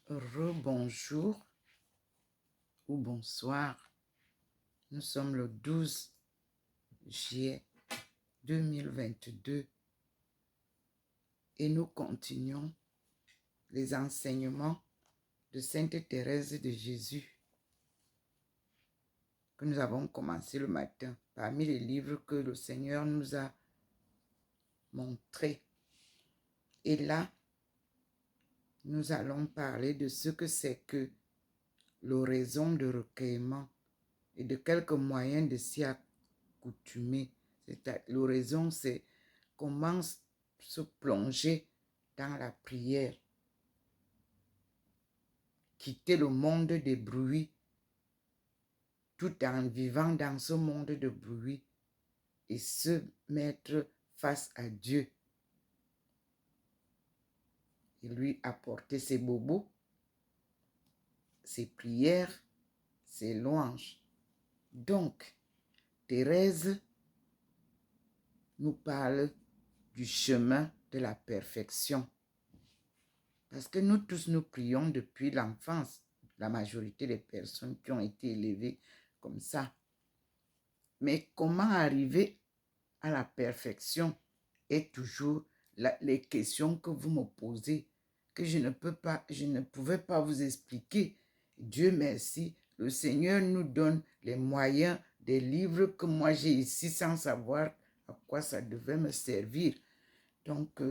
Rebonjour ou bonsoir. Nous sommes le 12 juillet 2022 et nous continuons les enseignements de Sainte Thérèse de Jésus que nous avons commencé le matin parmi les livres que le Seigneur nous a montrés. Et là, nous allons parler de ce que c'est que l'oraison de recueillement et de quelques moyens de s'y accoutumer. L'oraison, c'est comment se plonger dans la prière, quitter le monde des bruits tout en vivant dans ce monde de bruit et se mettre face à Dieu et lui apporter ses bobos, ses prières, ses louanges. Donc, Thérèse nous parle du chemin de la perfection. Parce que nous tous, nous prions depuis l'enfance. La majorité des personnes qui ont été élevées comme ça. Mais comment arriver à la perfection est toujours les questions que vous me posez, que je ne pouvais pas vous expliquer. Dieu merci, le Seigneur nous donne les moyens des livres que moi j'ai ici sans savoir à quoi ça devait me servir. Donc,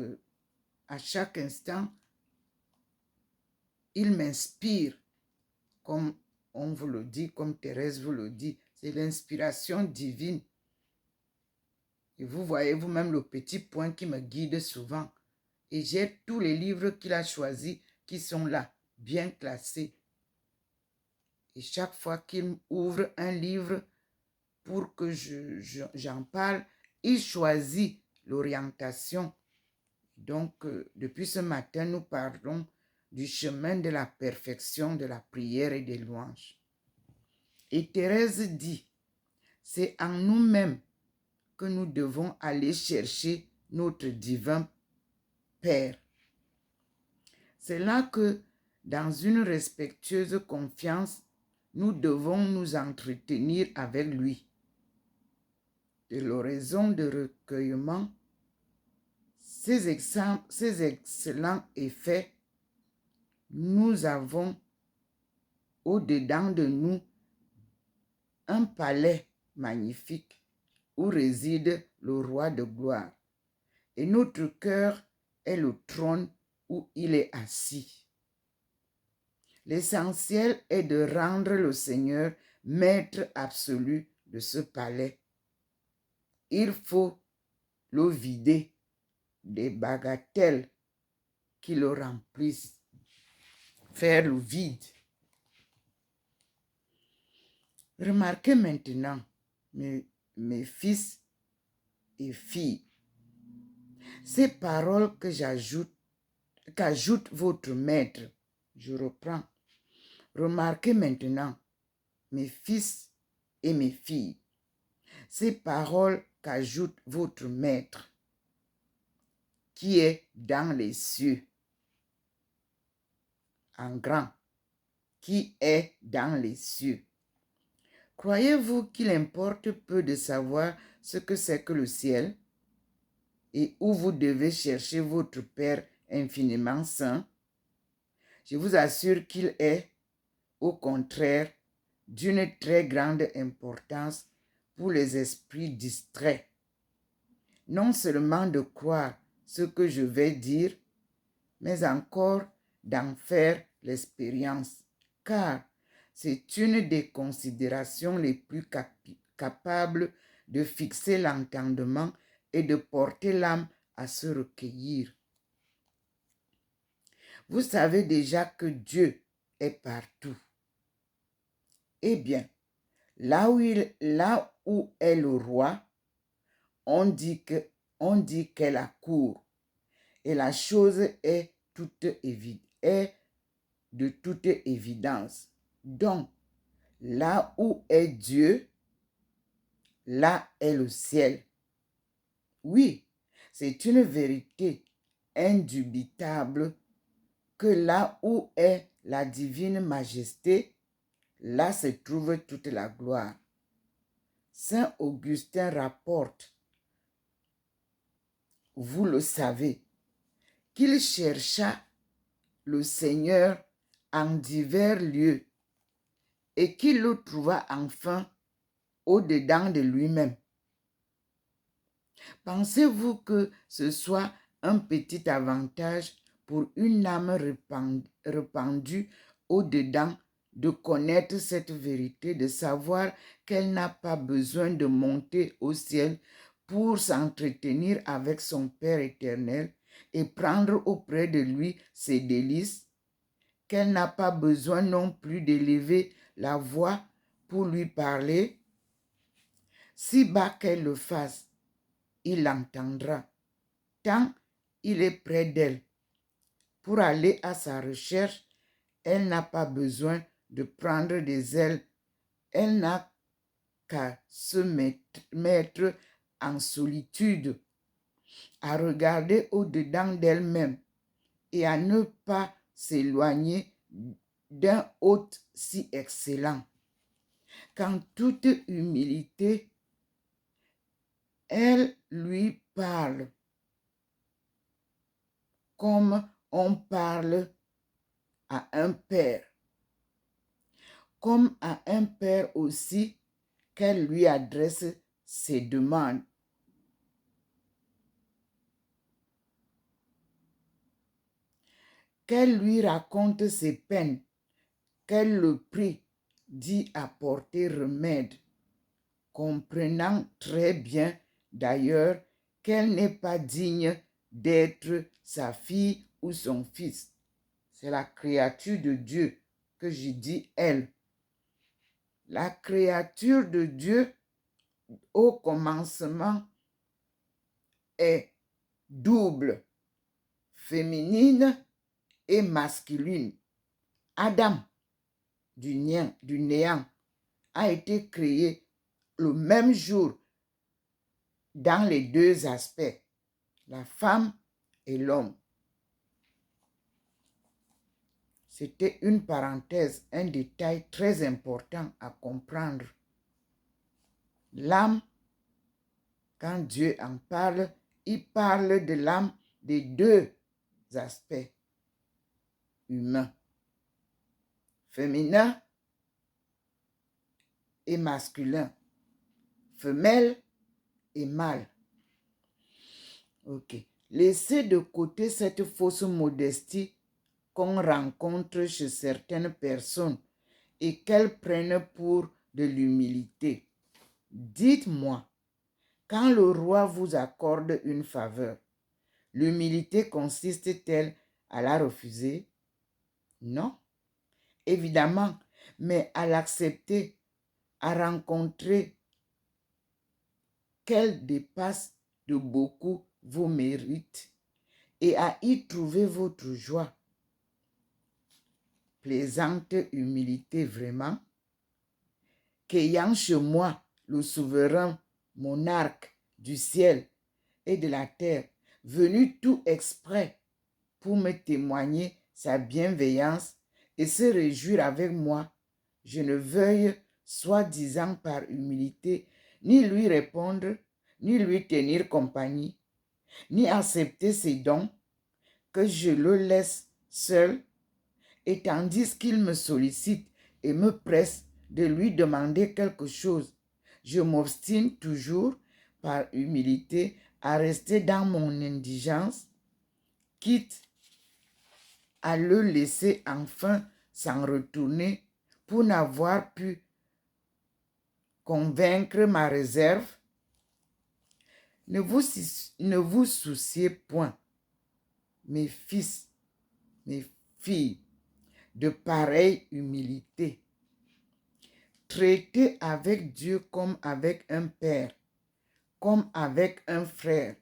à chaque instant, il m'inspire, comme on vous le dit, comme Thérèse vous le dit. C'est l'inspiration divine. Et vous voyez vous-même le petit point qui me guide souvent. Et j'ai tous les livres qu'il a choisis qui sont là, bien classés. Et chaque fois qu'il ouvre un livre pour que j'en parle, il choisit l'orientation. Donc, depuis ce matin, nous parlons du chemin de la perfection de la prière et des louanges. Et Thérèse dit, c'est en nous-mêmes que nous devons aller chercher notre divin Père. C'est là que, dans une respectueuse confiance, nous devons nous entretenir avec lui. De l'oraison de recueillement, ces excellents effets, nous avons au-dedans de nous un palais magnifique où réside le roi de gloire. Et notre cœur est le trône où il est assis. L'essentiel est de rendre le Seigneur maître absolu de ce palais. Il faut le vider des bagatelles qui le remplissent. Faire le vide. Remarquez maintenant, mes fils et filles, ces paroles qu'ajoute votre maître. Je reprends. Remarquez maintenant, mes fils et mes filles, ces paroles qu'ajoute votre maître, qui est dans les cieux, en grand, qui est dans les cieux. Croyez-vous qu'il importe peu de savoir ce que c'est que le ciel et où vous devez chercher votre Père infiniment saint? Je vous assure qu'il est, au contraire, d'une très grande importance pour les esprits distraits. Non seulement de croire ce que je vais dire, mais encore d'en faire l'expérience, car c'est une des considérations les plus capables de fixer l'entendement et de porter l'âme à se recueillir. Vous savez déjà que Dieu est partout. Eh bien, là où est le roi, on dit qu'est la cour. Et la chose est de toute évidence. Donc, là où est Dieu, là est le ciel. Oui, c'est une vérité indubitable que là où est la divine majesté, là se trouve toute la gloire. Saint Augustin rapporte, vous le savez, qu'il chercha le Seigneur en divers lieux et qu'il le trouva enfin au-dedans de lui-même. Pensez-vous que ce soit un petit avantage pour une âme répandue au-dedans de connaître cette vérité, de savoir qu'elle n'a pas besoin de monter au ciel pour s'entretenir avec son Père éternel et prendre auprès de lui ses délices, qu'elle n'a pas besoin non plus d'élever la voix pour lui parler? Si bas qu'elle le fasse, il l'entendra, tant il est près d'elle. Pour aller à sa recherche, elle n'a pas besoin de prendre des ailes. Elle n'a qu'à se mettre en solitude, à regarder au-dedans d'elle-même et à ne pas s'éloigner d'un hôte si excellent. Qu'en toute humilité, elle lui parle comme on parle à un père, comme à un père aussi qu'elle lui adresse ses demandes. Qu'elle lui raconte ses peines, qu'elle le prie d'y apporter remède, comprenant très bien d'ailleurs qu'elle n'est pas digne d'être sa fille ou son fils. C'est la créature de Dieu que je dis elle. La créature de Dieu au commencement est double, féminine et masculine. Adam, du néant, a été créé le même jour dans les deux aspects, la femme et l'homme. C'était une parenthèse, un détail très important à comprendre. L'âme, quand Dieu en parle, il parle de l'âme des deux aspects humains, féminin et masculin, femelle et mâle. Ok. Laissez de côté cette fausse modestie qu'on rencontre chez certaines personnes et qu'elles prennent pour de l'humilité. Dites-moi, quand le roi vous accorde une faveur, l'humilité consiste-t-elle à la refuser? Non, évidemment, mais à l'accepter, à rencontrer qu'elle dépasse de beaucoup vos mérites et à y trouver votre joie. Plaisante humilité vraiment, qu'ayant chez moi le souverain monarque du ciel et de la terre, venu tout exprès pour me témoigner sa bienveillance et se réjouir avec moi, je ne veuille, soi-disant par humilité, ni lui répondre, ni lui tenir compagnie, ni accepter ses dons, que je le laisse seul, et tandis qu'il me sollicite et me presse de lui demander quelque chose, je m'obstine toujours, par humilité, à rester dans mon indigence, quitte à le laisser enfin s'en retourner pour n'avoir pu convaincre ma réserve. Ne vous souciez point, mes fils, mes filles, de pareille humilité. Traitez avec Dieu comme avec un père, comme avec un frère,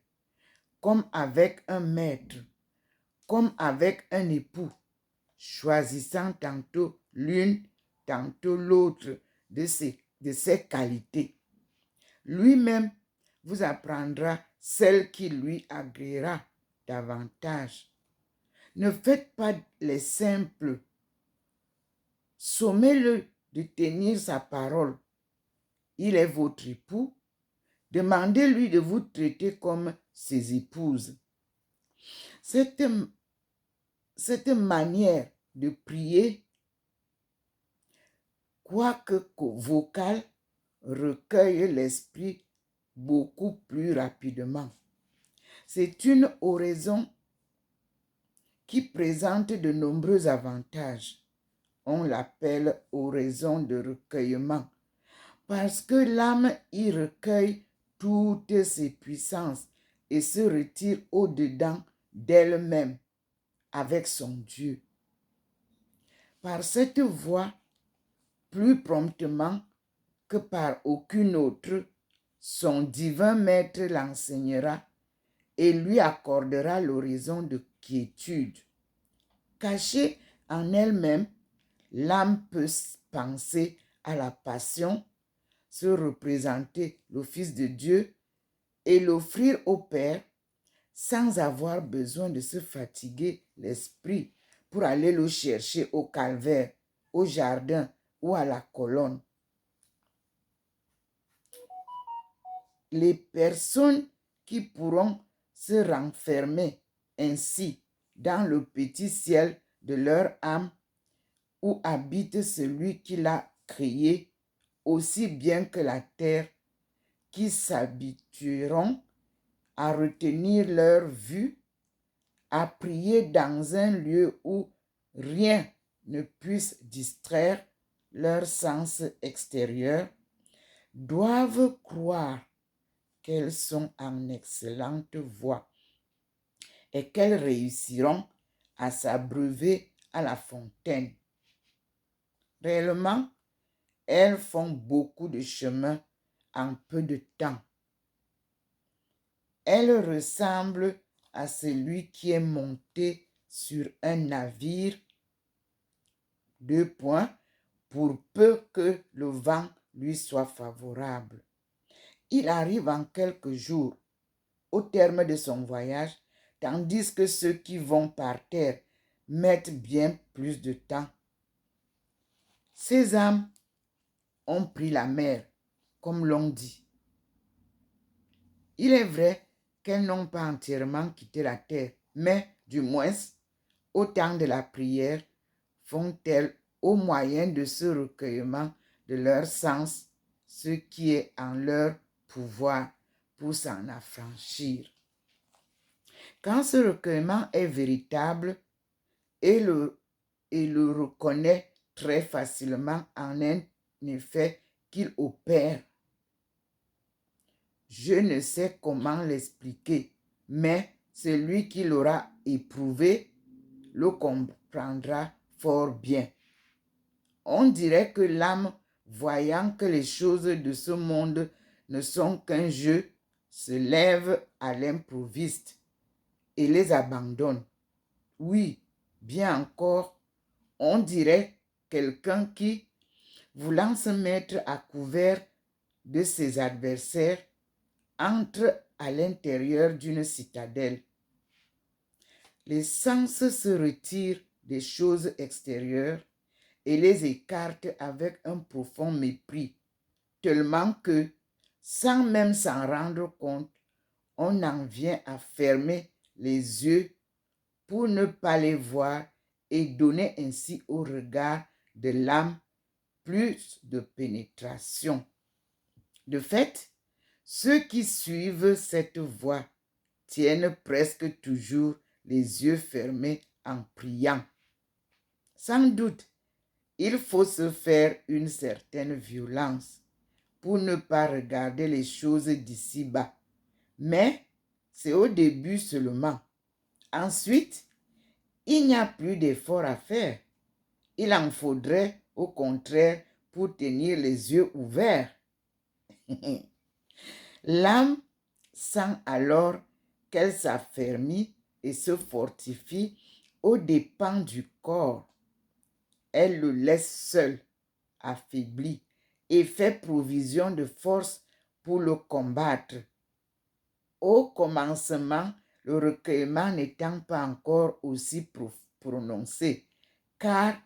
comme avec un maître, comme avec un époux, choisissant tantôt l'une, tantôt l'autre de ses qualités. Lui-même vous apprendra celle qui lui agréera davantage. Ne faites pas les simples Sommez-le de tenir sa parole. Il est votre époux. Demandez-lui de vous traiter comme ses épouses. Cette manière de prier, quoique vocale, recueille l'esprit beaucoup plus rapidement. C'est une oraison qui présente de nombreux avantages. On l'appelle oraison de recueillement parce que l'âme y recueille toutes ses puissances et se retire au-dedans d'elle-même avec son Dieu. Par cette voie, plus promptement que par aucune autre, son divin maître l'enseignera et lui accordera l'horizon de quiétude. Cachée en elle-même, l'âme peut penser à la passion, se représenter le Fils de Dieu et l'offrir au Père sans avoir besoin de se fatiguer l'esprit pour aller le chercher au calvaire, au jardin ou à la colonne. Les personnes qui pourront se renfermer ainsi dans le petit ciel de leur âme où habite celui qui l'a créé aussi bien que la terre, qui s'habitueront à retenir leur vue, à prier dans un lieu où rien ne puisse distraire leur sens extérieur, doivent croire qu'elles sont en excellente voie et qu'elles réussiront à s'abreuver à la fontaine. Réellement, elles font beaucoup de chemin en peu de temps. Elles ressemblent à celui qui est monté sur un navire, pour peu que le vent lui soit favorable. Il arrive en quelques jours au terme de son voyage, tandis que ceux qui vont par terre mettent bien plus de temps. Ces âmes ont pris la mer, comme l'on dit. Il est vrai qu'elles n'ont pas entièrement quitté la terre, mais du moins, au temps de la prière, font-elles au moyen de ce recueillement de leur sens ce qui est en leur pouvoir pour s'en affranchir. Quand ce recueillement est véritable et le reconnaît très facilement en un effet qu'il opère. Je ne sais comment l'expliquer, mais celui qui l'aura éprouvé le comprendra fort bien. On dirait que l'âme, voyant que les choses de ce monde ne sont qu'un jeu, se lève à l'improviste et les abandonne. Oui, bien encore, on dirait quelqu'un qui, voulant se mettre à couvert de ses adversaires, entre à l'intérieur d'une citadelle. Les sens se retirent des choses extérieures et les écartent avec un profond mépris, tellement que, sans même s'en rendre compte, on en vient à fermer les yeux pour ne pas les voir et donner ainsi au regard de l'âme plus de pénétration. De fait, ceux qui suivent cette voie tiennent presque toujours les yeux fermés en priant. Sans doute, il faut se faire une certaine violence pour ne pas regarder les choses d'ici-bas. Mais c'est au début seulement. Ensuite, il n'y a plus d'effort à faire. Il en faudrait, au contraire, pour tenir les yeux ouverts. L'âme sent alors qu'elle s'affermit et se fortifie aux dépens du corps. Elle le laisse seul, affaibli, et fait provision de force pour le combattre. Au commencement, le recueillement n'étant pas encore aussi prononcé, car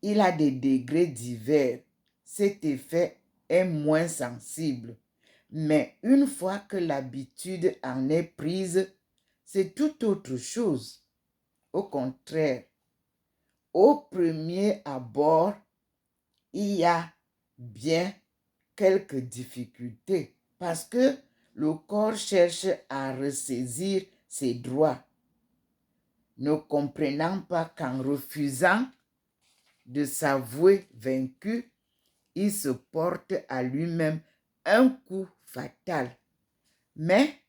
Il a des degrés divers. Cet effet est moins sensible. Mais une fois que l'habitude en est prise, c'est tout autre chose. Au contraire, au premier abord, il y a bien quelques difficultés parce que le corps cherche à ressaisir ses droits, ne comprenant pas qu'en refusant de s'avouer vaincu, il se porte à lui-même un coup fatal. Mais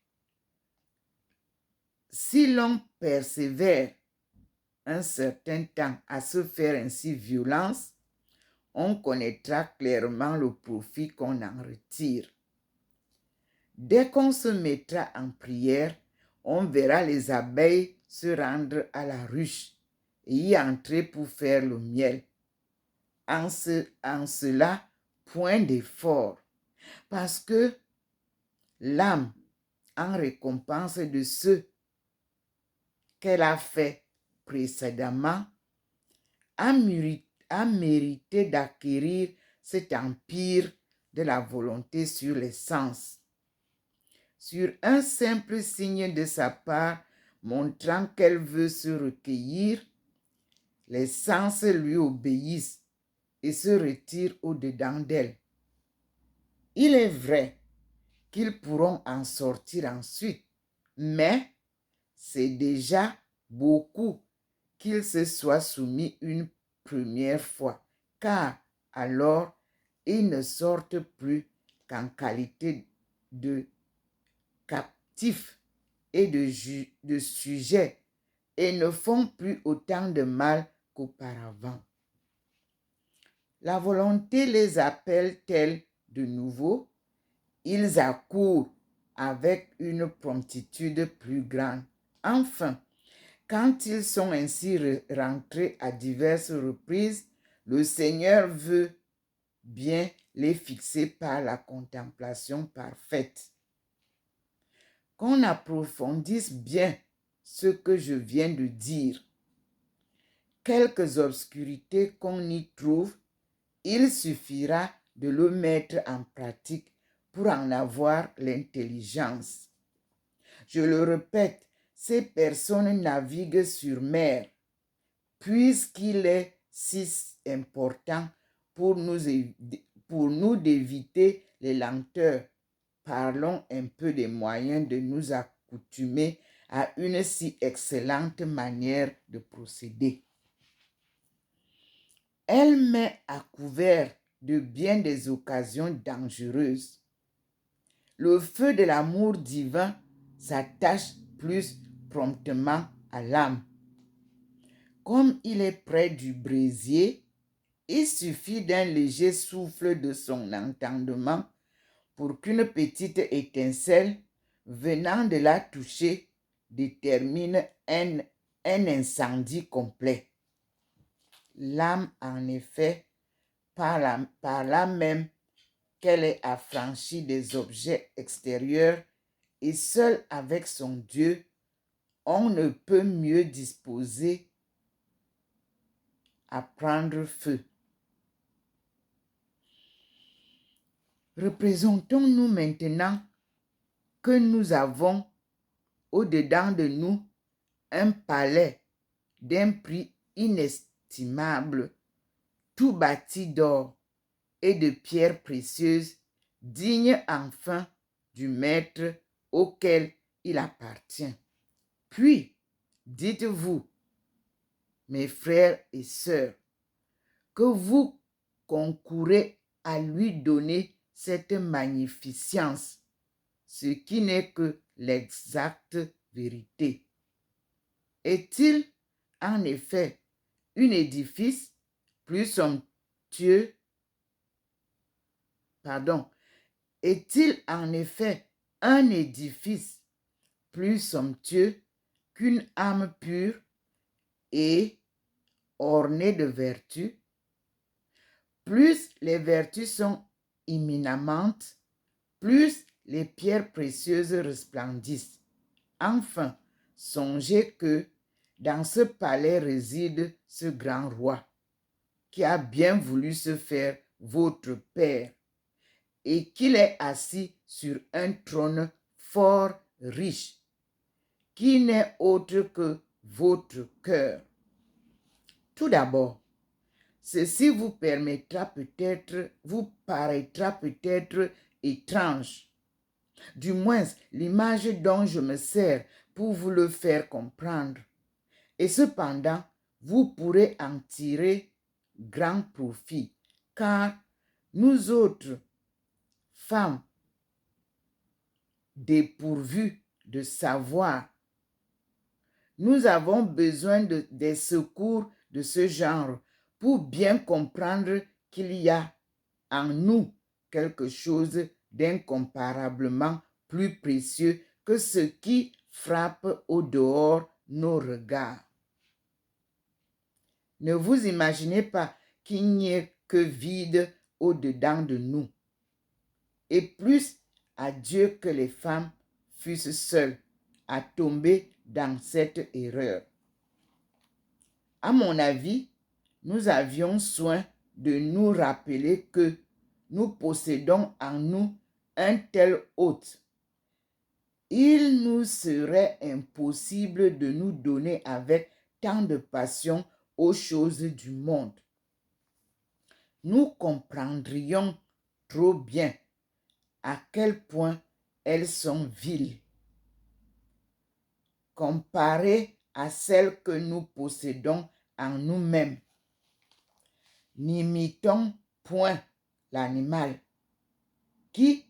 si l'on persévère un certain temps à se faire ainsi violence, on connaîtra clairement le profit qu'on en retire. Dès qu'on se mettra en prière, on verra les abeilles se rendre à la ruche et y entrer pour faire le miel. En cela, point d'effort, parce que l'âme, en récompense de ce qu'elle a fait précédemment, a mérité d'acquérir cet empire de la volonté sur les sens. Sur un simple signe de sa part montrant qu'elle veut se recueillir, les sens lui obéissent et se retirent au-dedans d'elle. Il est vrai qu'ils pourront en sortir ensuite, mais c'est déjà beaucoup qu'ils se soient soumis une première fois, car alors ils ne sortent plus qu'en qualité de captifs et de sujets et ne font plus autant de mal qu'auparavant. La volonté les appelle-t-elle de nouveau? Ils accourent avec une promptitude plus grande. Enfin, quand ils sont ainsi rentrés à diverses reprises, le Seigneur veut bien les fixer par la contemplation parfaite. Qu'on approfondisse bien ce que je viens de dire. Quelques obscurités qu'on y trouve, il suffira de le mettre en pratique pour en avoir l'intelligence. Je le répète, ces personnes naviguent sur mer, puisqu'il est si important pour nous d'éviter les lenteurs. Parlons un peu des moyens de nous accoutumer à une si excellente manière de procéder. Elle met à couvert de bien des occasions dangereuses. Le feu de l'amour divin s'attache plus promptement à l'âme. Comme il est près du brésier, il suffit d'un léger souffle de son entendement pour qu'une petite étincelle venant de la toucher détermine un incendie complet. L'âme, en effet, par là même qu'elle est affranchie des objets extérieurs et seule avec son Dieu, on ne peut mieux disposer à prendre feu. Représentons-nous maintenant que nous avons au-dedans de nous un palais d'un prix inestimable, tout bâti d'or et de pierres précieuses, digne enfin du maître auquel il appartient. Puis, dites-vous, mes frères et sœurs, que vous concourez à lui donner cette magnificence, ce qui n'est que l'exacte vérité. Est-il en effet un édifice plus somptueux, est-il en effet un édifice plus somptueux qu'une âme pure et ornée de vertus? Plus les vertus sont imminentes, plus les pierres précieuses resplendissent. Enfin, songez que dans ce palais réside ce grand roi. qui a bien voulu se faire votre Père et qu'il est assis sur un trône fort riche, qui n'est autre que votre cœur. Tout d'abord, ceci vous paraîtra peut-être étrange. Du moins, l'image dont je me sers pour vous le faire comprendre. Et cependant, vous pourrez en tirer grand profit, car nous autres, femmes dépourvues de savoir, nous avons besoin des secours de ce genre pour bien comprendre qu'il y a en nous quelque chose d'incomparablement plus précieux que ce qui frappe au dehors nos regards. Ne vous imaginez pas qu'il n'y ait que vide au-dedans de nous. Et plus à Dieu que les femmes fussent seules à tomber dans cette erreur. À mon avis, nous avions soin de nous rappeler que nous possédons en nous un tel hôte. Il nous serait impossible de nous donner avec tant de passion aux choses du monde. Nous comprendrions trop bien à quel point elles sont viles, comparées à celles que nous possédons en nous-mêmes. N'imitons point l'animal qui,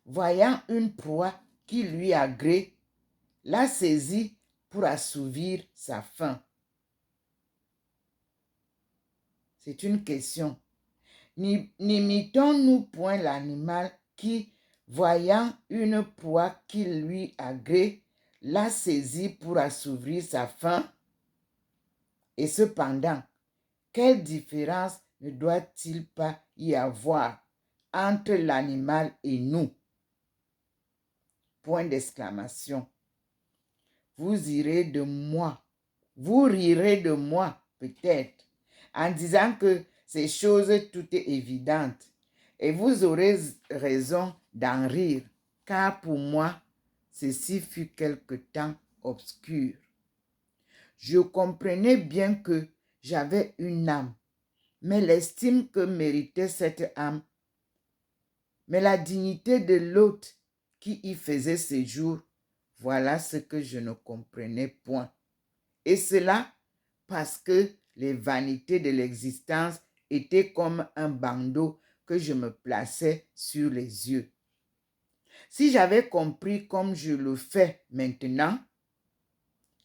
voyant une proie qui lui agrée, la saisit pour assouvir sa faim. C'est une question. N'imitons-nous point l'animal qui, voyant une proie qui lui agrée, la saisit pour assouvir sa faim? Et cependant, quelle différence ne doit-il pas y avoir entre l'animal et nous? Point d'exclamation. Vous rirez de moi peut-être, en disant que ces choses toutes évidentes. Et vous aurez raison d'en rire, car pour moi, ceci fut quelque temps obscur. Je comprenais bien que j'avais une âme, mais l'estime que méritait cette âme, mais la dignité de l'hôte qui y faisait séjour, voilà ce que je ne comprenais point. Et cela parce que les vanités de l'existence étaient comme un bandeau que je me plaçais sur les yeux. Si j'avais compris comme je le fais maintenant,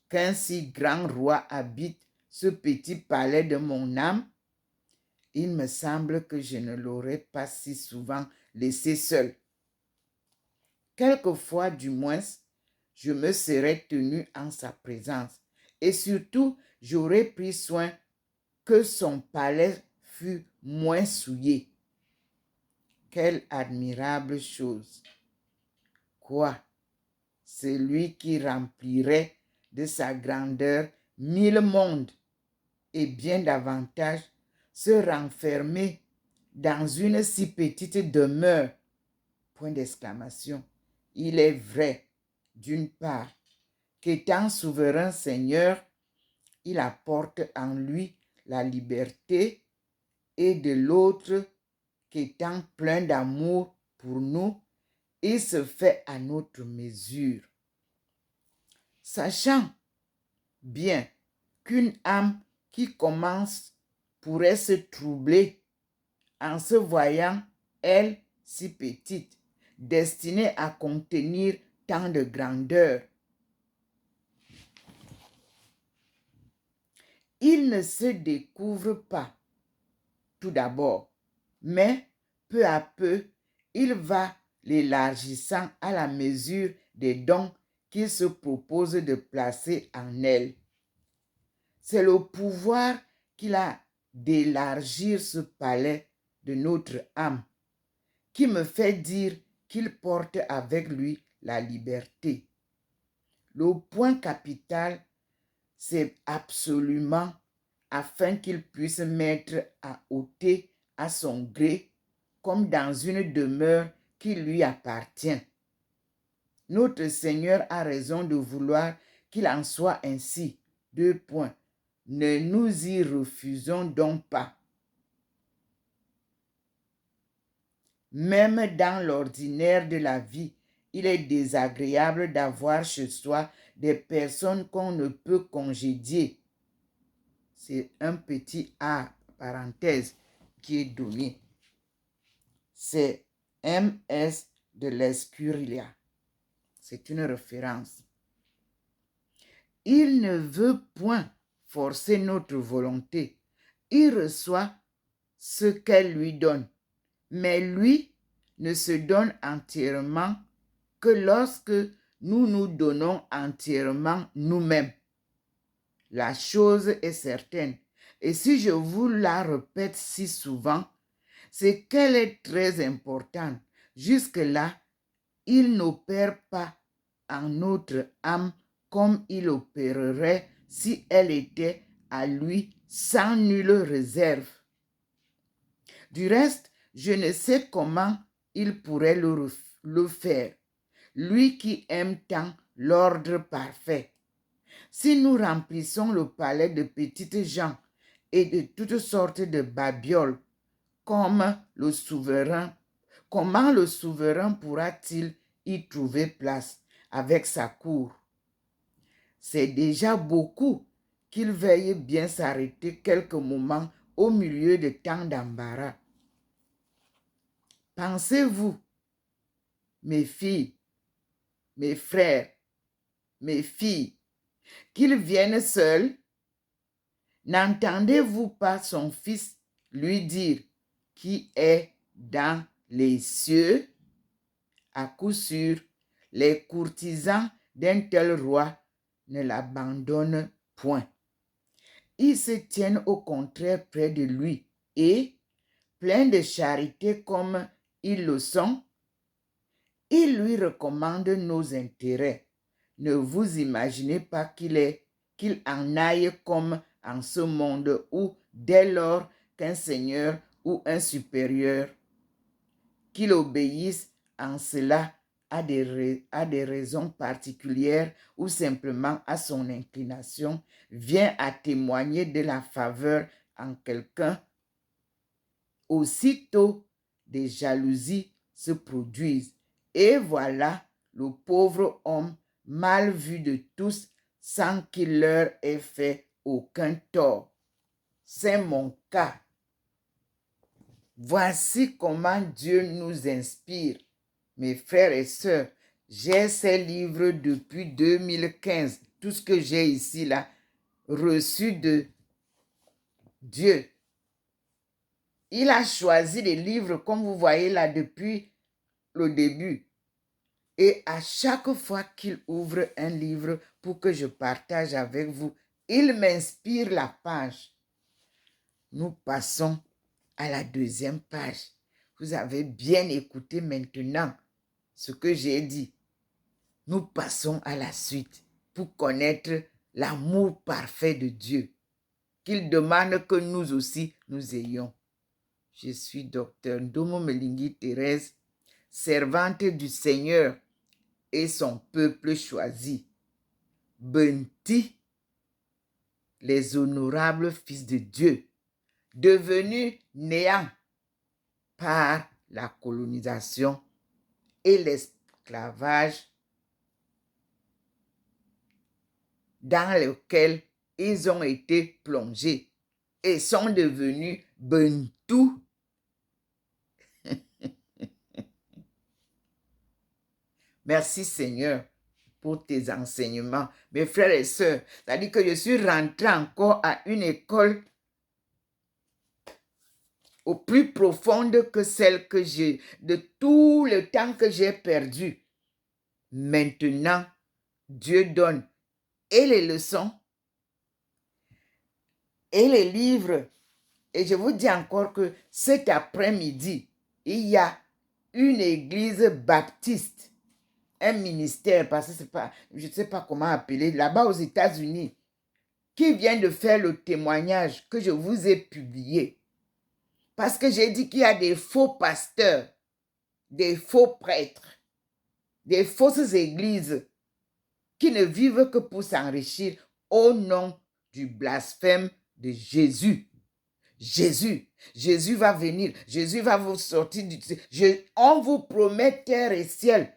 qu'un si grand roi habite ce petit palais de mon âme, il me semble que je ne l'aurais pas si souvent laissé seul. Quelquefois, du moins, je me serais tenu en sa présence. Et surtout, j'aurais pris soin que son palais fût moins souillé. Quelle admirable chose! Quoi? Celui qui remplirait de sa grandeur 1000 mondes et bien davantage se renfermer dans une si petite demeure. Point d'exclamation. Il est vrai, d'une part, qu'étant souverain Seigneur, il apporte en lui la liberté, et de l'autre, qu'étant plein d'amour pour nous, il se fait à notre mesure. Sachant bien qu'une âme qui commence pourrait se troubler en se voyant, elle, si petite, destinée à contenir tant de grandeur. Il ne se découvre pas tout d'abord, mais peu à peu, il va l'élargissant à la mesure des dons qu'il se propose de placer en elle. C'est le pouvoir qu'il a d'élargir ce palais de notre âme qui me fait dire qu'il porte avec lui la liberté. Le point capital, c'est absolument afin qu'il puisse mettre à ôter à son gré, comme dans une demeure qui lui appartient. Notre Seigneur a raison de vouloir qu'il en soit ainsi. 2 points. Ne nous y refusons donc pas. Même dans l'ordinaire de la vie, il est désagréable d'avoir chez soi des personnes qu'on ne peut congédier. C'est un petit A, parenthèse, qui est donné. C'est MS de l'Escurial. C'est une référence. Il ne veut point forcer notre volonté. Il reçoit ce qu'elle lui donne. Mais lui ne se donne entièrement que lorsque nous nous donnons entièrement nous-mêmes. La chose est certaine. Et si je vous la répète si souvent, c'est qu'elle est très importante. Jusque-là, il n'opère pas en notre âme comme il opérerait si elle était à lui sans nulle réserve. Du reste, je ne sais comment il pourrait le faire, lui qui aime tant l'ordre parfait. Si nous remplissons le palais de petites gens et de toutes sortes de babioles, comment le souverain pourra-t-il y trouver place avec sa cour? C'est déjà beaucoup qu'il veuille bien s'arrêter quelques moments au milieu de tant d'embarras. Pensez-vous, mes filles, mes frères, mes filles, qu'il vienne seul? N'entendez-vous pas son fils lui dire qui est dans les cieux? À coup sûr, les courtisans d'un tel roi ne l'abandonnent point. Ils se tiennent au contraire près de lui et, pleins de charité comme ils le sont, ils lui recommandent nos intérêts. Ne vous imaginez pas qu'il en aille comme en ce monde où, dès lors qu'un seigneur ou un supérieur, qu'il obéisse en cela à des raisons particulières ou simplement à son inclination, vient à témoigner de la faveur en quelqu'un, aussitôt des jalousies se produisent. Et voilà le pauvre homme mal vu de tous sans qu'il leur ait fait aucun tort. C'est mon cas. Voici comment Dieu nous inspire. Mes frères et sœurs, j'ai ces livres depuis 2015. Tout ce que j'ai ici, là, reçu de Dieu. Il a choisi des livres, comme vous voyez là, depuis le début. Et à chaque fois qu'il ouvre un livre pour que je partage avec vous, il m'inspire la page. Nous passons à la deuxième page. Vous avez bien écouté maintenant ce que j'ai dit. Nous passons à la suite pour connaître l'amour parfait de Dieu qu'il demande que nous aussi nous ayons. Je suis docteur Ndomo Melingi Thérèse, servante du Seigneur et son peuple choisi. Benti, les honorables fils de Dieu, devenus néants par la colonisation et l'esclavage dans lequel ils ont été plongés et sont devenus bantous. Merci Seigneur pour tes enseignements. Mes frères et sœurs, c'est-à-dire que je suis rentré encore à une école au plus profonde que celle que j'ai, de tout le temps que j'ai perdu. Maintenant, Dieu donne et les leçons et les livres. Et je vous dis encore que cet après-midi, il y a une église baptiste, un ministère, parce que c'est pas, je ne sais pas comment appeler, là-bas aux États-Unis. qui vient de faire le témoignage que je vous ai publié. Parce que j'ai dit qu'il y a des faux pasteurs, des faux prêtres, des fausses églises qui ne vivent que pour s'enrichir au nom du blasphème de Jésus. Jésus va venir, Jésus va vous sortir du... On vous promet terre et ciel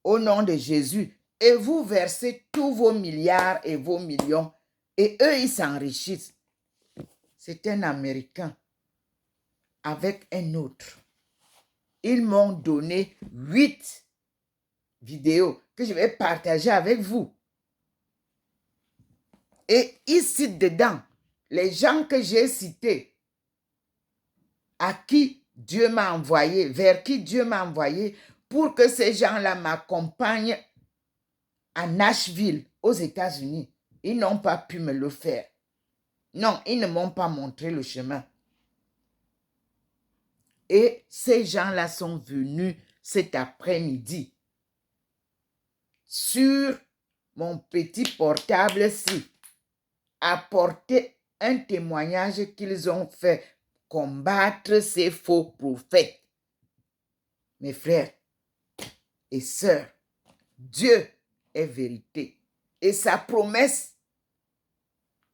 au nom de Jésus et vous versez tous vos milliards et vos millions et eux, ils s'enrichissent. C'est un Américain avec un autre. Ils m'ont donné 8 vidéos que je vais partager avec vous. Et ils citent dedans les gens que j'ai cités, à qui Dieu m'a envoyé, vers qui Dieu m'a envoyé, pour que ces gens-là m'accompagnent à Nashville, aux États-Unis. Ils n'ont pas pu me le faire. Non, ils ne m'ont pas montré le chemin. Et ces gens-là sont venus cet après-midi sur mon petit portable-ci, apporter un témoignage qu'ils ont fait combattre ces faux prophètes. Mes frères et sœurs, Dieu est vérité et sa promesse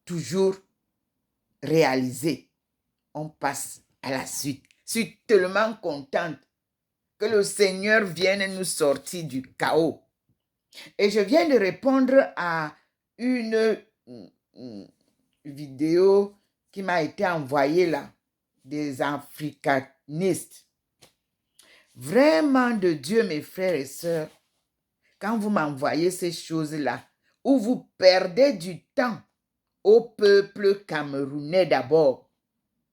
toujours réalisée. On passe à la suite. Je suis tellement contente que le Seigneur vienne nous sortir du chaos. Et je viens de répondre à une vidéo qui m'a été envoyée là, des africanistes. Vraiment de Dieu, mes frères et sœurs, quand vous m'envoyez ces choses-là, où vous perdez du temps au peuple camerounais d'abord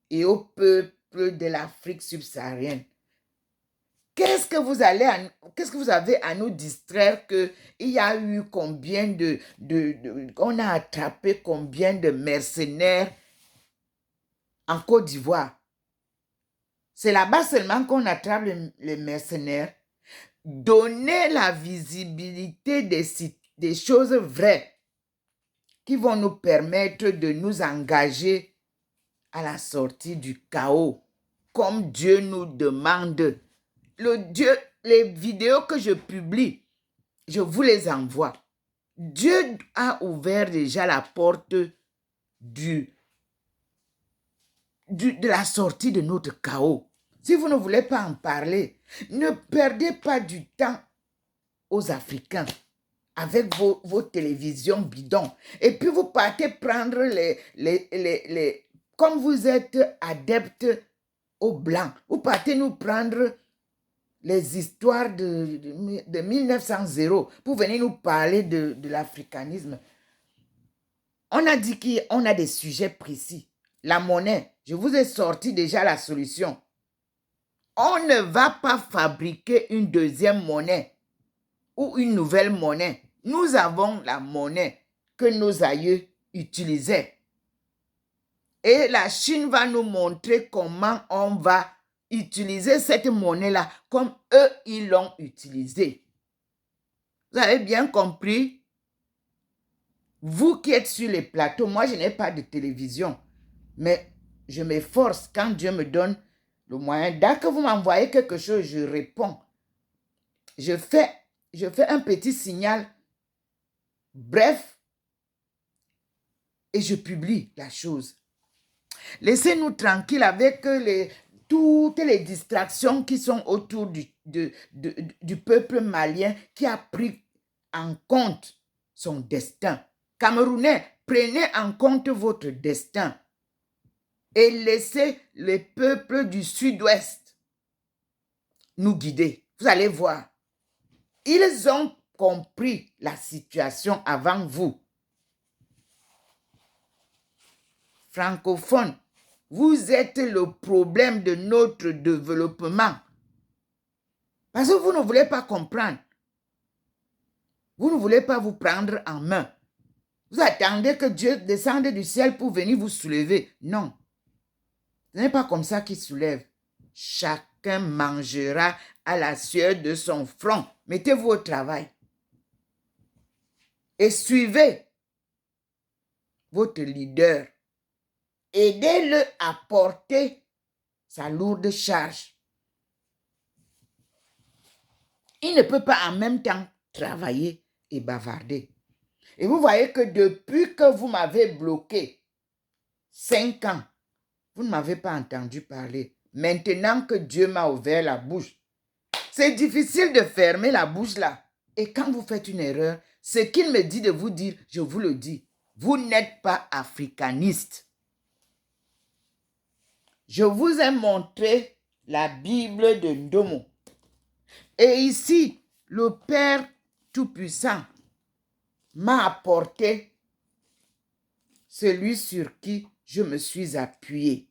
et au peuple de l'Afrique subsaharienne, qu'est-ce que vous avez à nous distraire qu'il y a eu combien on a attrapé combien de mercenaires en Côte d'Ivoire? C'est là-bas seulement qu'on attrape les mercenaires. Donner la visibilité des choses vraies qui vont nous permettre de nous engager à la sortie du chaos, comme Dieu nous demande. Les vidéos que je publie, je vous les envoie. Dieu a ouvert déjà la porte de la sortie de notre chaos. Si vous ne voulez pas en parler, ne perdez pas du temps aux Africains avec vos télévisions bidons. Et puis vous partez prendre comme vous êtes adepte aux Blancs, vous partez nous prendre les histoires de 1900 pour venir nous parler de l'africanisme. On a dit qu'on a des sujets précis. La monnaie, je vous ai sorti déjà la solution. On ne va pas fabriquer une deuxième monnaie ou une nouvelle monnaie. Nous avons la monnaie que nos aïeux utilisaient. Et la Chine va nous montrer comment on va utiliser cette monnaie-là comme eux, ils l'ont utilisée. Vous avez bien compris? Vous qui êtes sur les plateaux, moi je n'ai pas de télévision, mais je m'efforce quand Dieu me donne le moyen. Dès que vous m'envoyez quelque chose, je réponds. Je fais un petit signal, bref, et je publie la chose. Laissez-nous tranquilles avec toutes les distractions qui sont autour du peuple malien qui a pris en compte son destin. Camerounais, prenez en compte votre destin et laissez les peuples du sud-ouest nous guider. Vous allez voir. Ils ont compris la situation avant vous. Francophones, vous êtes le problème de notre développement. Parce que vous ne voulez pas comprendre. Vous ne voulez pas vous prendre en main. Vous attendez que Dieu descende du ciel pour venir vous soulever. Non. Ce n'est pas comme ça qu'il soulève. Chacun mangera à la sueur de son front. Mettez-vous au travail. Et suivez votre leader. Aidez-le à porter sa lourde charge. Il ne peut pas en même temps travailler et bavarder. Et vous voyez que depuis que vous m'avez bloqué 5 ans, vous ne m'avez pas entendu parler. Maintenant que Dieu m'a ouvert la bouche, c'est difficile de fermer la bouche là. Et quand vous faites une erreur, ce qu'il me dit de vous dire, je vous le dis, vous n'êtes pas africaniste. Je vous ai montré la Bible de Ndomo. Et ici, le Père Tout-Puissant m'a apporté celui sur qui je me suis appuyé.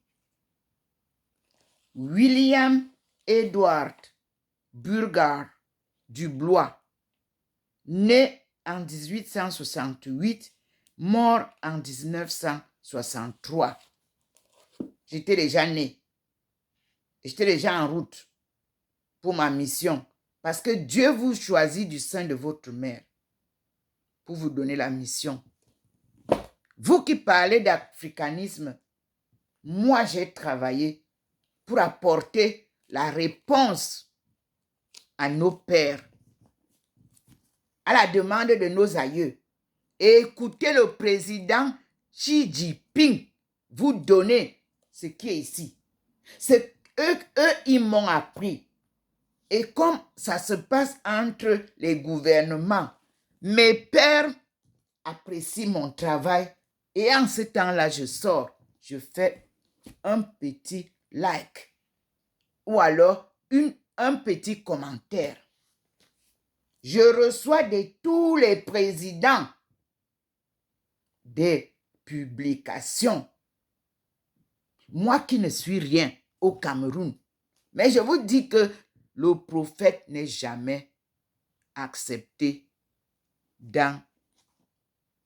William Edward Burgard Dubois, né en 1868, mort en 1963. J'étais déjà né. J'étais déjà en route pour ma mission. Parce que Dieu vous choisit du sein de votre mère pour vous donner la mission. Vous qui parlez d'africanisme, moi j'ai travaillé pour apporter la réponse à nos pères, à la demande de nos aïeux. Et écoutez le président Xi Jinping vous donner ce qui est ici. C'est eux, ils m'ont appris. Et comme ça se passe entre les gouvernements, mes pères apprécient mon travail. Et en ce temps-là, je sors, je fais un petit like ou alors un petit commentaire. Je reçois de tous les présidents des publications. Moi qui ne suis rien au Cameroun, mais je vous dis que le prophète n'est jamais accepté dans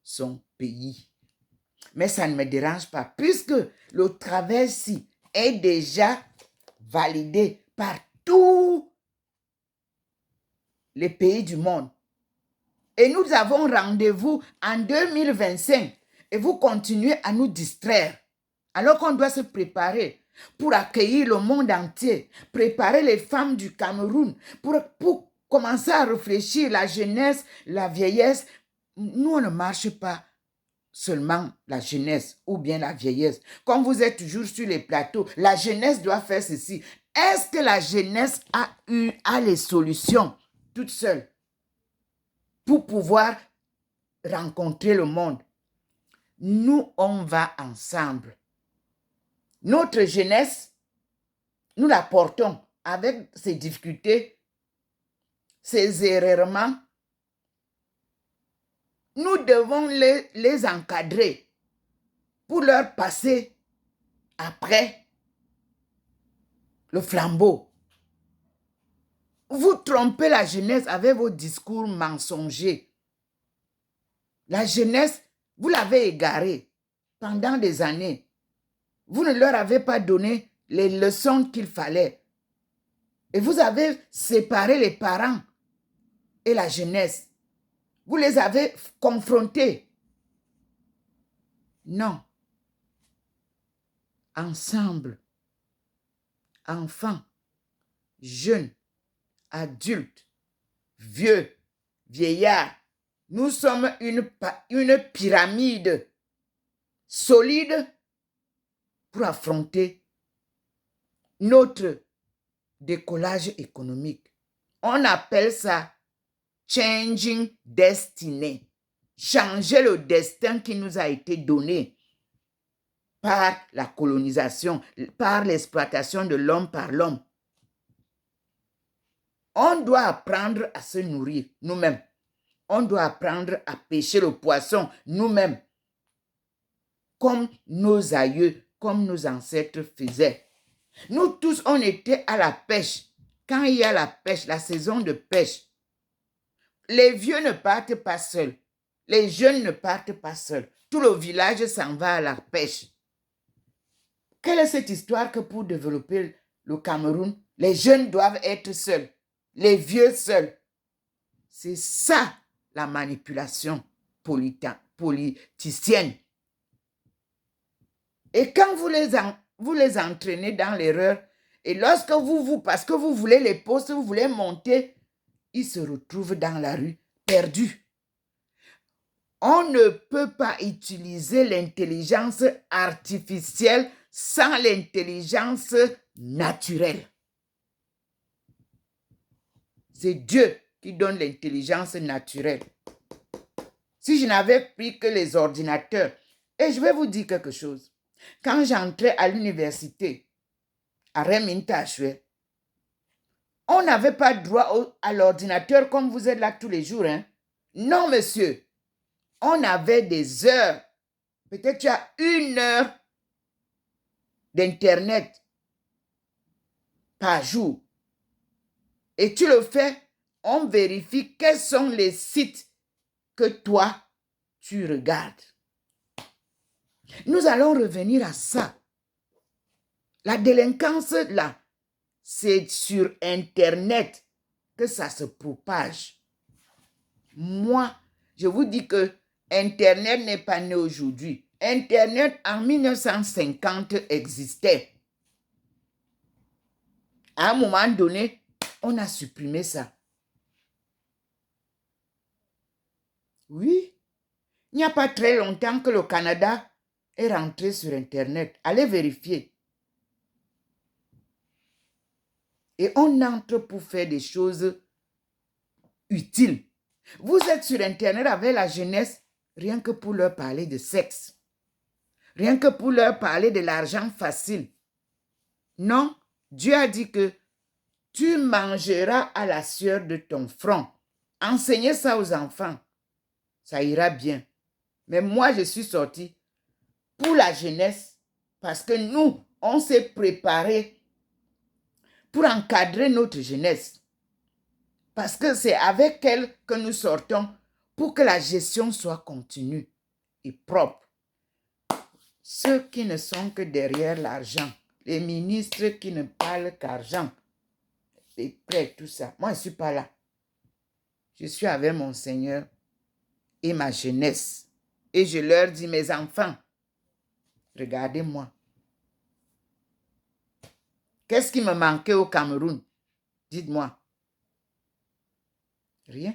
son pays. Mais ça ne me dérange pas, puisque le travail-ci est déjà validé par tous les pays du monde. Et nous avons rendez-vous en 2025. Et vous continuez à nous distraire. Alors qu'on doit se préparer pour accueillir le monde entier, préparer les femmes du Cameroun, pour commencer à réfléchir la jeunesse, la vieillesse. Nous, on ne marche pas seulement la jeunesse ou bien la vieillesse. Comme vous êtes toujours sur les plateaux, la jeunesse doit faire ceci. Est-ce que la jeunesse a les solutions toute seule pour pouvoir rencontrer le monde? Nous, on va ensemble. Notre jeunesse, nous la portons avec ses difficultés, ses errements. Nous devons les encadrer pour leur passer après le flambeau. Vous trompez la jeunesse avec vos discours mensongers. La jeunesse, vous l'avez égarée pendant des années. Vous ne leur avez pas donné les leçons qu'il fallait. Et vous avez séparé les parents et la jeunesse. Vous les avez confrontés. Non. Ensemble, enfants, jeunes, adultes, vieux, vieillards, nous sommes une pyramide solide pour affronter notre décollage économique. On appelle ça changing destiny. Changer le destin qui nous a été donné par la colonisation, par l'exploitation de l'homme par l'homme. On doit apprendre à se nourrir nous-mêmes. On doit apprendre à pêcher le poisson nous-mêmes. Comme nos aïeux, comme nos ancêtres faisaient. Nous tous, on était à la pêche. Quand il y a la pêche, la saison de pêche, les vieux ne partent pas seuls. Les jeunes ne partent pas seuls. Tout le village s'en va à la pêche. Quelle est cette histoire que pour développer le Cameroun, les jeunes doivent être seuls, les vieux seuls? C'est ça la manipulation politicienne. Et quand vous les entraînez dans l'erreur, et lorsque parce que vous voulez les postes, vous voulez monter, ils se retrouvent dans la rue, perdus. On ne peut pas utiliser l'intelligence artificielle sans l'intelligence naturelle. C'est Dieu qui donne l'intelligence naturelle. Si je n'avais pris que les ordinateurs, et je vais vous dire quelque chose, quand j'entrais à l'université, à Remintachwe, on n'avait pas droit à l'ordinateur comme vous êtes là tous les jours. Hein? Non, monsieur. On avait des heures. Peut-être tu as 1 heure d'Internet par jour. Et tu le fais, on vérifie quels sont les sites que toi, tu regardes. Nous allons revenir à ça. La délinquance, là, c'est sur Internet que ça se propage. Moi, je vous dis que Internet n'est pas né aujourd'hui. Internet, en 1950, existait. À un moment donné, on a supprimé ça. Oui. Il n'y a pas très longtemps que le Canada est rentré sur Internet. Allez vérifier. Et on entre pour faire des choses utiles. Vous êtes sur Internet avec la jeunesse, rien que pour leur parler de sexe. Rien que pour leur parler de l'argent facile. Non, Dieu a dit que tu mangeras à la sueur de ton front. Enseignez ça aux enfants. Ça ira bien. Mais moi, je suis sortie pour la jeunesse parce que nous, on s'est préparé pour encadrer notre jeunesse. Parce que c'est avec elle que nous sortons pour que la gestion soit continue et propre. Ceux qui ne sont que derrière l'argent, les ministres qui ne parlent qu'argent, les prêts, tout ça. Moi, je ne suis pas là. Je suis avec mon Seigneur et ma jeunesse. Et je leur dis, mes enfants, regardez-moi. Qu'est-ce qui me manquait au Cameroun? Dites-moi. Rien.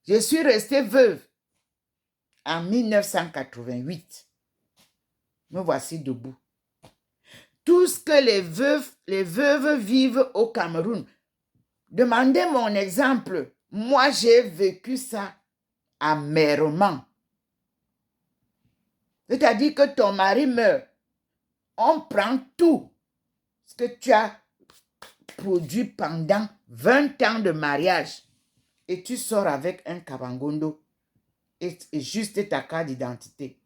Je suis restée veuve en 1988. Me voici debout. Tout ce que les veuves vivent au Cameroun. Demandez mon exemple. Moi, j'ai vécu ça amèrement. C'est-à-dire que ton mari meurt. On prend tout ce que tu as produit pendant 20 ans de mariage et tu sors avec un kabangondo et juste ta carte d'identité.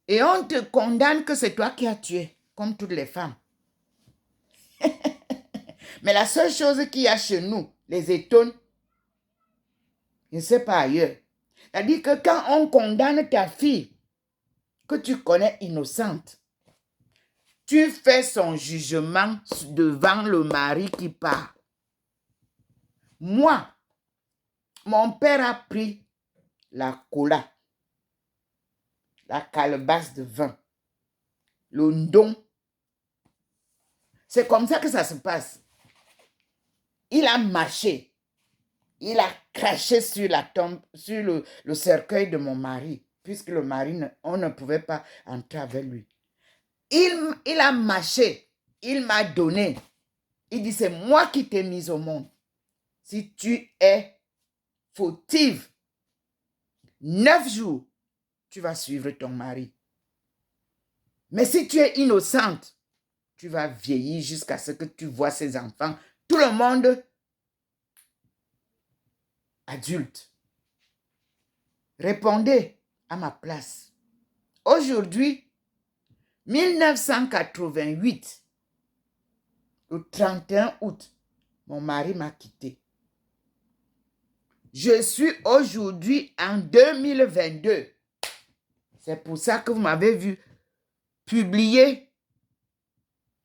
Et on te condamne que c'est toi qui as tué, comme toutes les femmes. Mais la seule chose qu'il y a chez nous, les étonnes, je ne sais pas ailleurs. C'est-à-dire que quand on condamne ta fille, que tu connais innocente, tu fais son jugement devant le mari qui part. Moi, mon père a pris la cola, la calebasse de vin, le ndon. C'est comme ça que ça se passe. Il a marché. Il a craché sur la tombe, sur le cercueil de mon mari, puisque le mari, on ne pouvait pas entrer avec lui. Il a marché. Il m'a donné. Il dit, c'est moi qui t'ai mise au monde. Si tu es fautive, 9 jours, tu vas suivre ton mari. Mais si tu es innocente, tu vas vieillir jusqu'à ce que tu vois ses enfants. Tout le monde adulte. Répondez à ma place. Aujourd'hui, 1988, le 31 août, mon mari m'a quitté. Je suis aujourd'hui en 2022. C'est pour ça que vous m'avez vu publier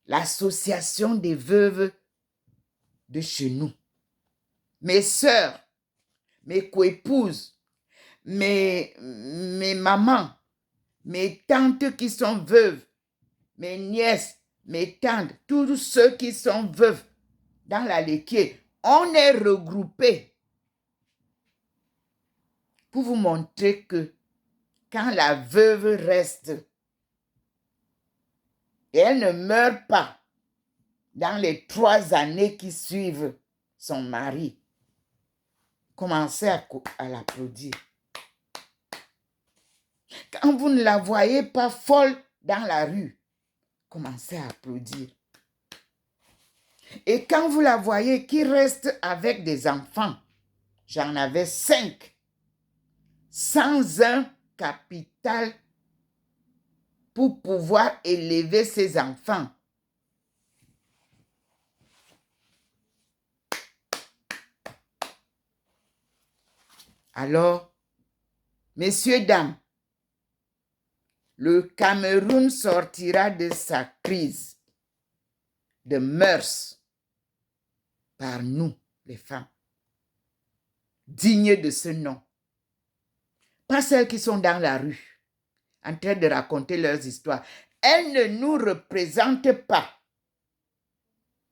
l'association des veuves de chez nous. Mes sœurs, mes coépouses, mes mamans, mes tantes qui sont veuves, mes nièces, mes tantes, tous ceux qui sont veuves dans la Léquier, on est regroupés pour vous montrer que quand la veuve reste et elle ne meurt pas dans les 3 années qui suivent son mari, commencez à l'applaudir. Quand vous ne la voyez pas folle dans la rue, commencez à applaudir. Et quand vous la voyez qui reste avec des enfants, j'en avais 5, sans un capital pour pouvoir élever ses enfants. Alors, messieurs, dames, le Cameroun sortira de sa crise de mœurs par nous, les femmes, dignes de ce nom. Pas celles qui sont dans la rue, en train de raconter leurs histoires. Elles ne nous représentent pas.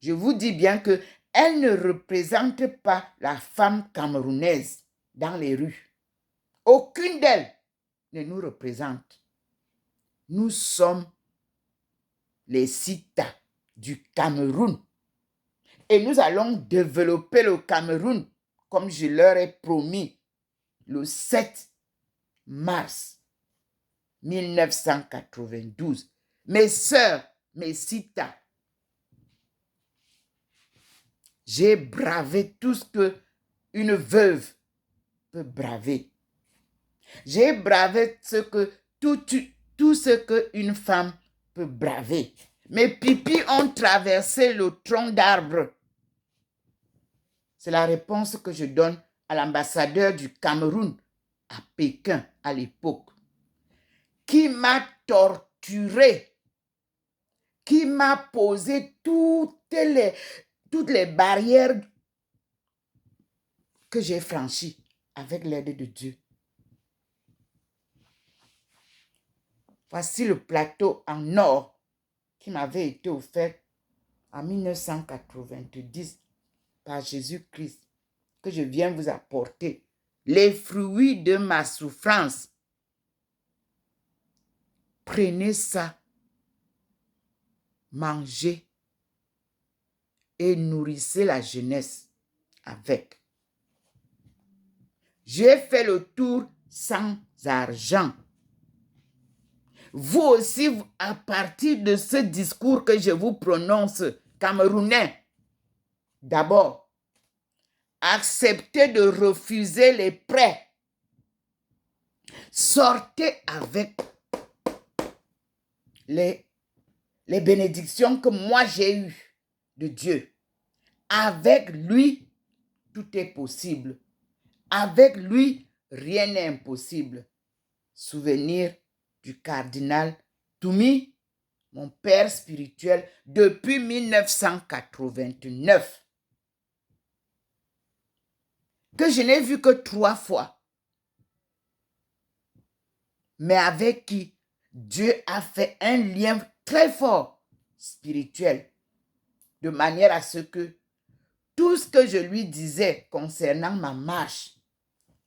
Je vous dis bien que elles ne représentent pas la femme camerounaise dans les rues. Aucune d'elles ne nous représente. Nous sommes les Sita du Cameroun. Et nous allons développer le Cameroun, comme je leur ai promis, le 7 mars 1992. Mes sœurs, mes Sita, j'ai bravé tout ce qu'une veuve peut braver. J'ai bravé tout ce qu'une femme peut braver. Mes pipis ont traversé le tronc d'arbre. C'est la réponse que je donne à l'ambassadeur du Cameroun à Pékin à l'époque, qui m'a torturé, qui m'a posé toutes les barrières que j'ai franchies avec l'aide de Dieu. Voici le plateau en or qui m'avait été offert en 1990 par Jésus-Christ, que je viens vous apporter. Les fruits de ma souffrance. Prenez ça, mangez et nourrissez la jeunesse avec. J'ai fait le tour sans argent. Vous aussi, à partir de ce discours que je vous prononce, Camerounais, d'abord, acceptez de refuser les prêts. Sortez avec les bénédictions que moi j'ai eues de Dieu. Avec lui, tout est possible. Avec lui, rien n'est impossible. Souvenir du cardinal Toumi, mon père spirituel, depuis 1989, que je n'ai vu que 3 fois, mais avec qui Dieu a fait un lien très fort spirituel, de manière à ce que tout ce que je lui disais concernant ma marche,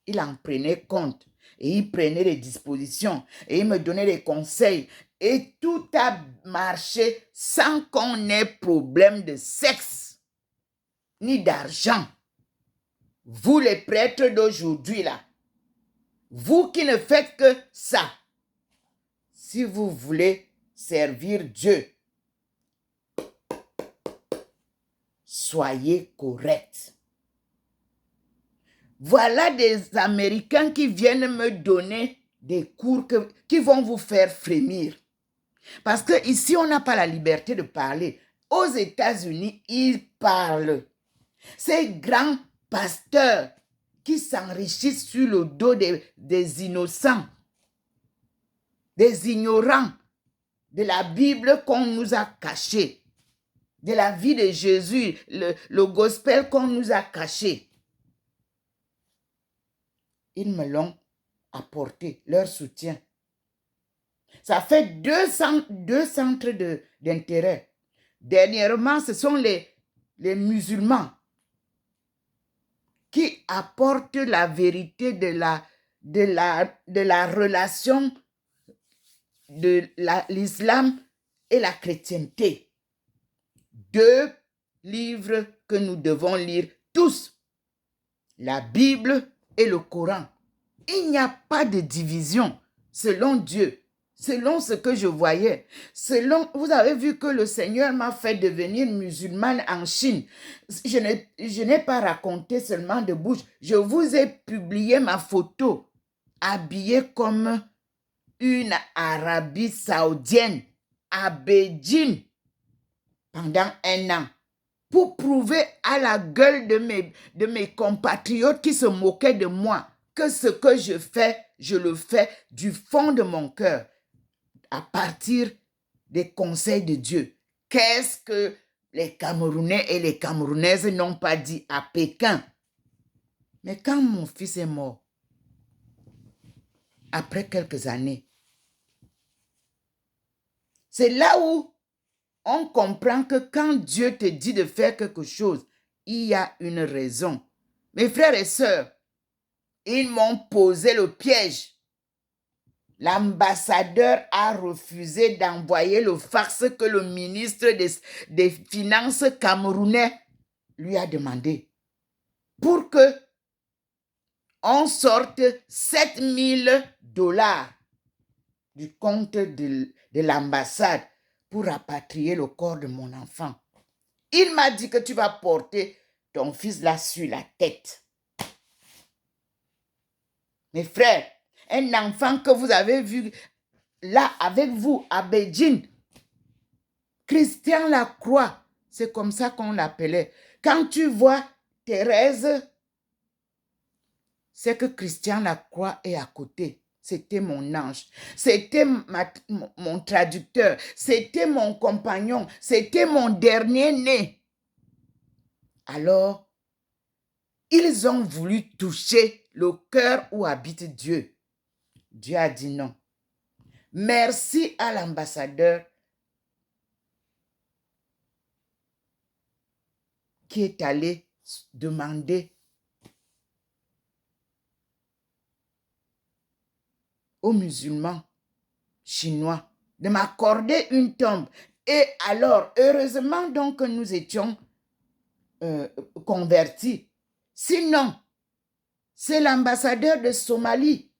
il en prenait compte et il prenait des dispositions et il me donnait des conseils et tout a marché sans qu'on ait problème de sexe ni d'argent. Vous les prêtres d'aujourd'hui là, vous qui ne faites que ça, si vous voulez servir Dieu, soyez corrects. Voilà des Américains qui viennent me donner des cours qui vont vous faire frémir. Parce qu'ici, on n'a pas la liberté de parler. Aux États-Unis, ils parlent. Ces grands pasteurs qui s'enrichissent sur le dos des innocents, des ignorants de la Bible qu'on nous a cachée, de la vie de Jésus, le gospel qu'on nous a caché. Ils me l'ont apporté, leur soutien. Ça fait deux centres d'intérêt. Dernièrement, ce sont les musulmans qui apportent la vérité de la relation de l'islam et la chrétienté. 2 livres que nous devons lire tous, la Bible et le Coran. Il n'y a pas de division selon Dieu, selon ce que je voyais. Vous avez vu que le Seigneur m'a fait devenir musulmane en Chine. Je n'ai pas raconté seulement de bouche. Je vous ai publié ma photo, habillée comme une Arabie saoudienne à Beijing pendant 1 an pour prouver à la gueule de mes compatriotes qui se moquaient de moi que ce que je fais, je le fais du fond de mon cœur à partir des conseils de Dieu. Qu'est-ce que les Camerounais et les Camerounaises n'ont pas dit à Pékin? Mais quand mon fils est mort, après quelques années, c'est là où on comprend que quand Dieu te dit de faire quelque chose, il y a une raison. Mes frères et sœurs, ils m'ont posé le piège. L'ambassadeur a refusé d'envoyer le fax que le ministre des Finances camerounais lui a demandé pour que on sorte $7 000 du compte de l'ambassade pour rapatrier le corps de mon enfant. Il m'a dit que tu vas porter ton fils là sur la tête. Mes frères, un enfant que vous avez vu là avec vous à Beijing, Christian Lacroix, c'est comme ça qu'on l'appelait. Quand tu vois Thérèse, c'est que Christian Lacroix est à côté. C'était mon ange, c'était mon traducteur, c'était mon compagnon, c'était mon dernier né. Alors, ils ont voulu toucher le cœur où habite Dieu. Dieu a dit non. Merci à l'ambassadeur qui est allé demander aux musulmans chinois de m'accorder une tombe. Et alors, heureusement donc que nous étions convertis. Sinon, c'est l'ambassadeur de Somalie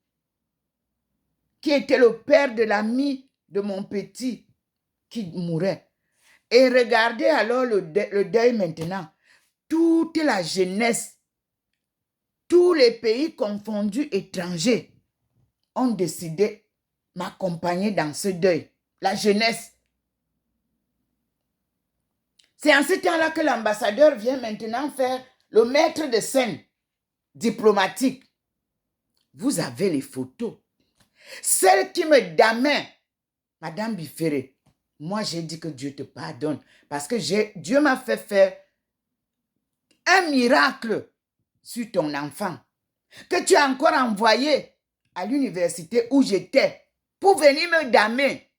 qui était le père de l'ami de mon petit qui mourait. Et regardez alors le deuil maintenant. Toute la jeunesse, tous les pays confondus étrangers ont décidé m'accompagner dans ce deuil. La jeunesse. C'est en ce temps-là que l'ambassadeur vient maintenant faire le maître de scène diplomatique. Vous avez les photos. Celle qui me damait, Madame Biféré, moi j'ai dit que Dieu te pardonne parce que Dieu m'a fait faire un miracle sur ton enfant que tu as encore envoyé à l'université où j'étais pour venir me damer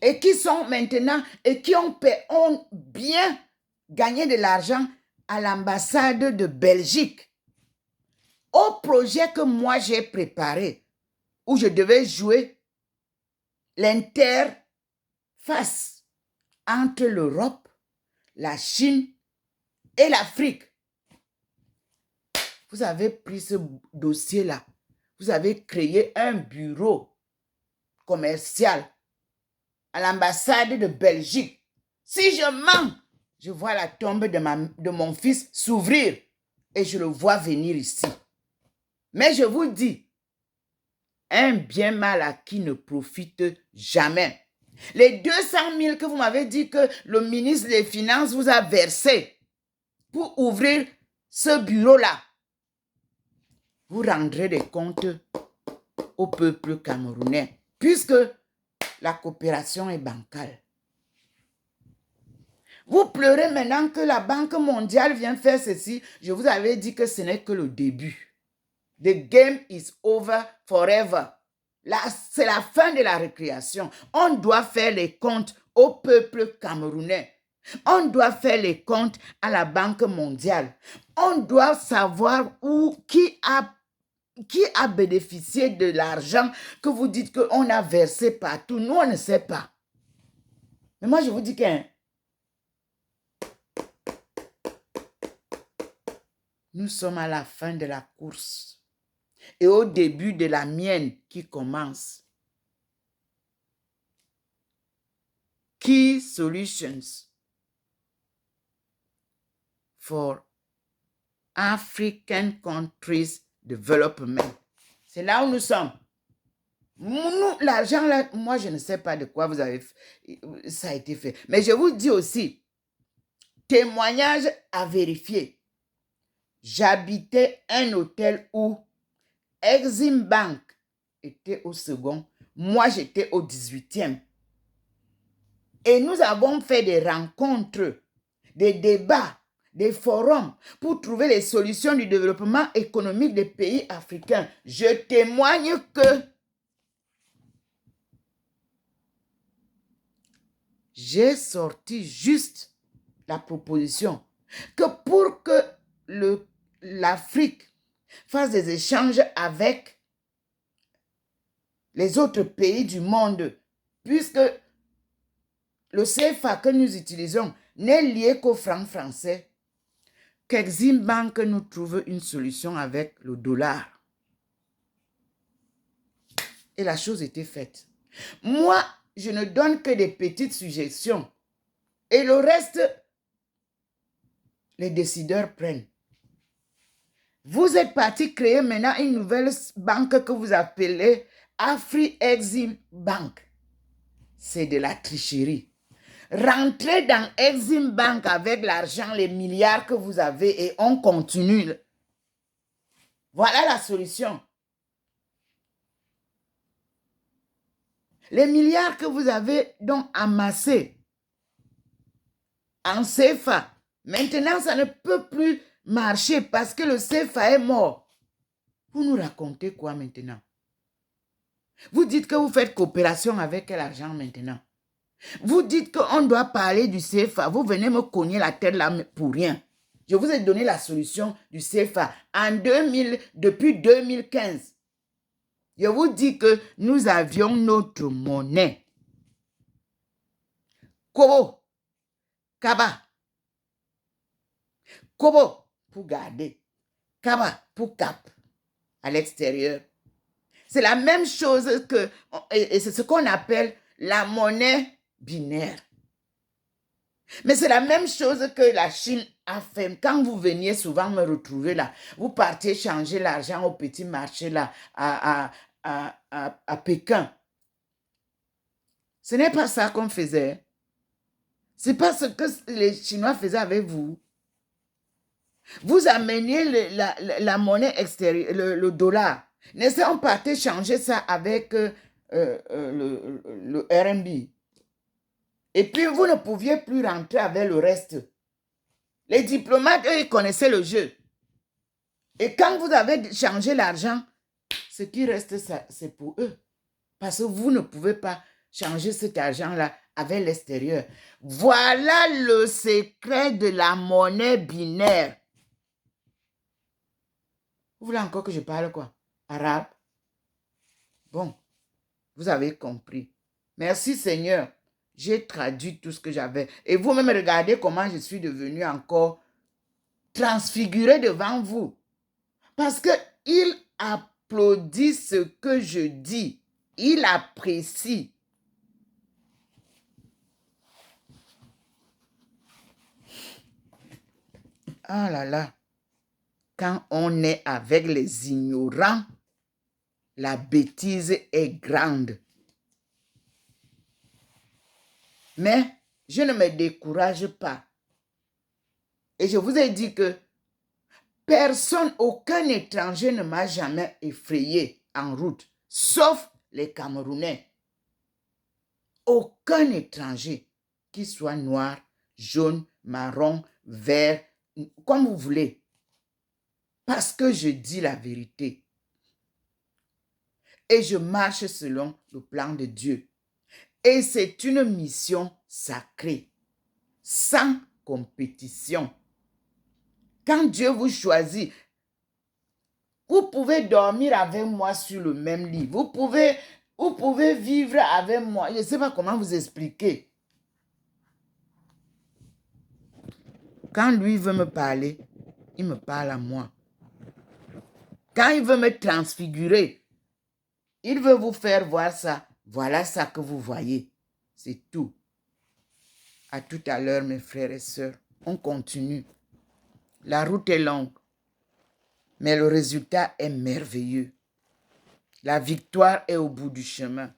et qui sont maintenant et qui ont bien gagné de l'argent à l'ambassade de Belgique au projet que moi j'ai préparé où je devais jouer l'interface entre l'Europe, la Chine et l'Afrique. Vous avez pris ce dossier-là. Vous avez créé un bureau commercial à l'ambassade de Belgique. Si je mens, je vois la tombe de mon fils s'ouvrir et je le vois venir ici. Mais je vous dis, un bien mal acquis ne profite jamais. Les 200 000 que vous m'avez dit que le ministre des Finances vous a versé pour ouvrir ce bureau-là, vous rendrez des comptes au peuple camerounais, puisque la coopération est bancale. Vous pleurez maintenant que la Banque mondiale vient faire ceci. Je vous avais dit que ce n'est que le début. The game is over forever. Là, c'est la fin de la récréation. On doit faire les comptes au peuple camerounais. On doit faire les comptes à la Banque mondiale. On doit savoir qui a bénéficié de l'argent que vous dites qu'on a versé partout. Nous, on ne sait pas. Mais moi, je vous dis que nous sommes à la fin de la course et au début de la mienne qui commence. Key solutions for African countries development. C'est là où nous sommes. L'argent, là, moi, je ne sais pas de quoi ça a été fait. Mais je vous dis aussi, témoignage à vérifier. J'habitais un hôtel où Exim Bank était au second. Moi, j'étais au 18e. Et nous avons fait des rencontres, des débats, des forums pour trouver les solutions du développement économique des pays africains. Je témoigne que j'ai sorti juste la proposition que pour que l'Afrique fasse des échanges avec les autres pays du monde, puisque le CFA que nous utilisons n'est lié qu'au franc français, qu'Exim Bank nous trouve une solution avec le dollar. Et la chose était faite. Moi, je ne donne que des petites suggestions. Et le reste, les décideurs prennent. Vous êtes parti créer maintenant une nouvelle banque que vous appelez Afri-Exim Bank. C'est de la tricherie. Rentrez dans Exim Bank avec l'argent, les milliards que vous avez et on continue. Voilà la solution. Les milliards que vous avez donc amassés en CFA, maintenant ça ne peut plus marcher parce que le CFA est mort. Vous nous racontez quoi maintenant? Vous dites que vous faites coopération avec quel argent maintenant? Vous dites qu'on doit parler du CFA. Vous venez me cogner la tête là pour rien. Je vous ai donné la solution du CFA depuis 2015. Je vous dis que nous avions notre monnaie. Kobo, Kaba. Kobo pour garder. Kaba pour cap à l'extérieur. C'est la même chose que, et c'est ce qu'on appelle la monnaie binaire. Mais c'est la même chose que la Chine a fait. Quand vous veniez souvent me retrouver là, vous partiez changer l'argent au petit marché là, à Pékin. Ce n'est pas ça qu'on faisait. C'est pas ce que les Chinois faisaient avec vous. Vous ameniez la monnaie extérieure, le dollar. On partait changer ça avec le RMB. Et puis, vous ne pouviez plus rentrer avec le reste. Les diplomates, eux, ils connaissaient le jeu. Et quand vous avez changé l'argent, ce qui reste, c'est pour eux. Parce que vous ne pouvez pas changer cet argent-là avec l'extérieur. Voilà le secret de la monnaie binaire. Vous voulez encore que je parle quoi? Arabe? Bon, vous avez compris. Merci Seigneur. J'ai traduit tout ce que j'avais. Et vous-même, regardez comment je suis devenu encore transfiguré devant vous. Parce qu'il applaudit ce que je dis. Il apprécie. Ah là là. Quand on est avec les ignorants, la bêtise est grande. Mais je ne me décourage pas. Et je vous ai dit que personne, aucun étranger ne m'a jamais effrayé en route, sauf les Camerounais. Aucun étranger, qu'il soit noir, jaune, marron, vert, comme vous voulez. Parce que je dis la vérité. Et je marche selon le plan de Dieu. Et c'est une mission sacrée, sans compétition. Quand Dieu vous choisit, vous pouvez dormir avec moi sur le même lit. Vous pouvez vivre avec moi. Je ne sais pas comment vous expliquer. Quand lui veut me parler, il me parle à moi. Quand il veut me transfigurer, il veut vous faire voir ça. Voilà ça que vous voyez. C'est tout. À tout à l'heure, mes frères et sœurs. On continue. La route est longue, mais le résultat est merveilleux. La victoire est au bout du chemin.